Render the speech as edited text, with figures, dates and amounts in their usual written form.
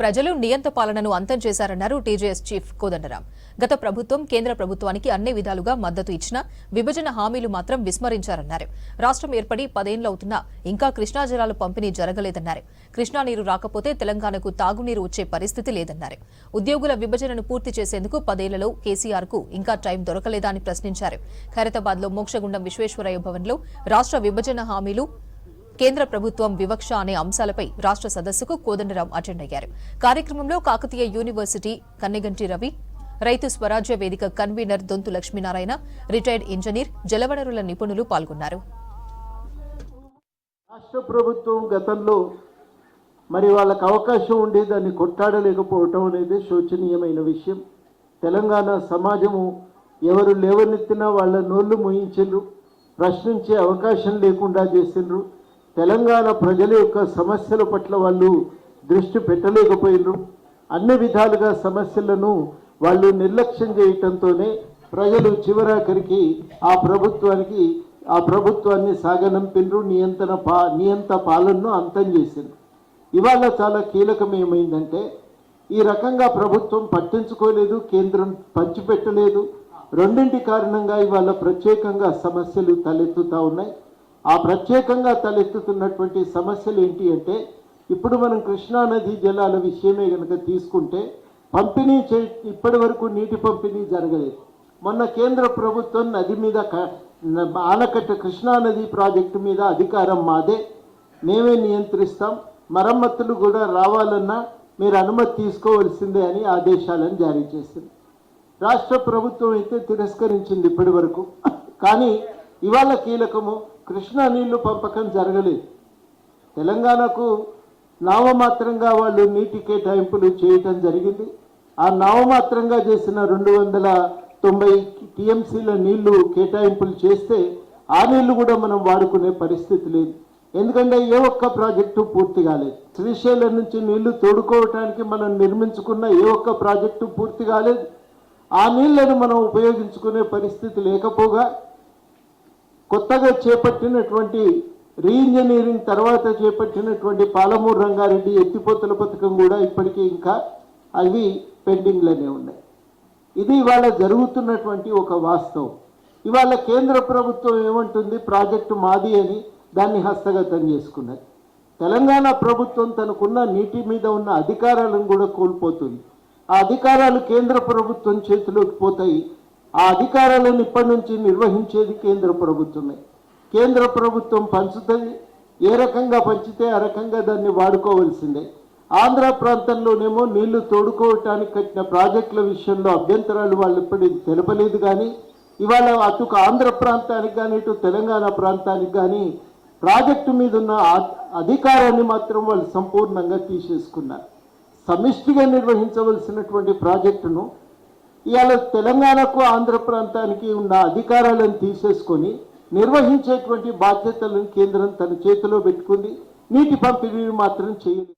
ప్రజలు నియంత పాలనను అంతం చేశారన్నారు టీజేఎస్ చీఫ్ కోదండరాం. గత ప్రభుత్వం కేంద్ర ప్రభుత్వానికి అన్ని విధాలుగా మద్దతు ఇచ్చినా విభజన హామీలు మాత్రం విస్మరించారన్నారు. రాష్ట్రం ఏర్పడి 10 ఏళ్లవుతున్నా ఇంకా కృష్ణా జలాలు పంపిణీ జరగలేదన్నారు. కృష్ణా నీరు రాకపోతే తెలంగాణకు తాగునీరు వచ్చే పరిస్థితి లేదన్నారు. ఉద్యోగుల విభజనను పూర్తి చేసేందుకు 10 ఏళ్లలో కేసీఆర్ కు ఇంకా టైం దొరకలేదా అని ప్రశ్నించారు. ఖైరతాబాద్ లో మోక్షగుండం విశ్వేశ్వరయ్య భవన్లో రాష్ట్ర విభజన హామీలు కేంద్ర ప్రభుత్వం వివక్ష అనే అంశాలపై రాష్ట్ర సదస్సుకు కోదండరాం అటెండ్ అయ్యారు. కార్యక్రమంలో కాకతీయ యూనివర్సిటీ కన్నెగంటి రవి, రైతు స్వరాజ్య వేదిక convener Donthu Lakshminarayana, retired engineer, జలవనరుల నిపుణులు పాల్గొన్నారు. రాష్ట్ర ప్రభుత్వం గతంలో వాళ్ళకు అవకాశం ఉండే దాన్ని కొట్టాడలేకపోవటం అనేది శోచనీయమైన విషయం. తెలంగాణ సమాజము ఎవరు లేవనెత్తినా వాళ్ళ నోళ్లు మూయించిండ్రు, ప్రశ్నించే అవకాశం లేకుండా చేసిండ్రు. తెలంగాణ ప్రజల యొక్క సమస్యల పట్ల వాళ్ళు దృష్టి పెట్టలేకపోయినరు. అన్ని విధాలుగా సమస్యలను వాళ్ళు నిర్లక్ష్యం చేయటంతోనే ప్రజలు చివరాఖరికి ఆ ప్రభుత్వాన్ని సాగనంపినరు, నియంత పాలనను అంతం చేసిండ్రు. ఇవాళ చాలా కీలకం ఏమైందంటే ఈ రకంగా ప్రభుత్వం పట్టించుకోలేదు, కేంద్రం పంచిపెట్టలేదు. రెండింటి కారణంగా ఇవాళ ప్రత్యేకంగా సమస్యలు తలెత్తుతూ ఉన్నాయి. ఆ ప్రత్యేకంగా తలెత్తుతున్నటువంటి సమస్యలు ఏంటి అంటే, ఇప్పుడు మనం కృష్ణానది జలాల విషయమే కనుక తీసుకుంటే ఇప్పటి వరకు నీటి పంపిణీ జరగలేదు. మొన్న కేంద్ర ప్రభుత్వం నది మీద ఆనకట్ట కృష్ణానది ప్రాజెక్టు మీద అధికారం మాదే, మేమే నియంత్రిస్తాం, మరమ్మతులు కూడా రావాలన్నా మీరు అనుమతి తీసుకోవాల్సిందే అని ఆదేశాలను జారీ చేసింది. రాష్ట్ర ప్రభుత్వం అయితే తిరస్కరించింది ఇప్పటి వరకు. కానీ ఇవాళ కీలకము, కృష్ణా నీళ్లు పంపకం జరగలేదు. తెలంగాణకు నామమాత్రంగా వాళ్ళు నీటి కేటాయింపులు చేయటం జరిగింది. ఆ నామమాత్రంగా చేసిన 290 టీఎంసీల నీళ్లు కేటాయింపులు చేస్తే ఆ నీళ్లు కూడా మనం వాడుకునే పరిస్థితి లేదు. ఎందుకంటే ఏ ఒక్క ప్రాజెక్టు పూర్తి కాలేదు. శ్రీశైలం నుంచి నీళ్లు తోడుకోవటానికి మనం నిర్మించుకున్న ఏ ఒక్క ప్రాజెక్టు పూర్తి కాలేదు. ఆ నీళ్లను మనం ఉపయోగించుకునే పరిస్థితి లేకపోగా కొత్తగా చేపట్టినటువంటి రీఇంజనీరింగ్ తర్వాత చేపట్టినటువంటి పాలమూరు రంగారెడ్డి ఎత్తిపోతల పథకం కూడా ఇప్పటికీ ఇంకా అవి పెండింగ్లోనే ఉన్నాయి. ఇది ఇవాళ జరుగుతున్నటువంటి ఒక వాస్తవం. ఇవాళ కేంద్ర ప్రభుత్వం ఏమంటుంది, ప్రాజెక్టు మాది అని దాన్ని హస్తగతం చేసుకున్నది. తెలంగాణ ప్రభుత్వం తనకున్న నీటి మీద ఉన్న అధికారాలను కూడా కోల్పోతుంది. ఆ అధికారాలు కేంద్ర ప్రభుత్వం చేతిలోకి పోతాయి. ఆ అధికారాలను ఇప్పటి నుంచి నిర్వహించేది కేంద్ర ప్రభుత్వమే. కేంద్ర ప్రభుత్వం పంచుతుంది, ఏ రకంగా పంచితే ఆ రకంగా దాన్ని వాడుకోవాల్సిందే. ఆంధ్ర ప్రాంతంలోనేమో నీళ్లు తోడుకోవటానికి కట్టిన ప్రాజెక్టుల విషయంలో అభ్యంతరాలు వాళ్ళు ఇప్పటికి తెలపలేదు. కానీ ఇవాళ అటు ఆంధ్ర ప్రాంతానికి కానీ ఇటు తెలంగాణ ప్రాంతానికి కానీ ప్రాజెక్టు మీద ఉన్న అధికారాన్ని మాత్రం వాళ్ళు సంపూర్ణంగా తీసేసుకున్నారు. సమిష్టిగా నిర్వహించవలసినటువంటి ప్రాజెక్టును ఇవాళ తెలంగాణకు ఆంధ్ర ప్రాంతానికి ఉన్న అధికారాలను తీసేసుకొని నిర్వహించేటువంటి బాధ్యతలను కేంద్రం తన చేతిలో పెట్టుకుంది. నీటి పంపిణీ మాత్రం చేయలేదు.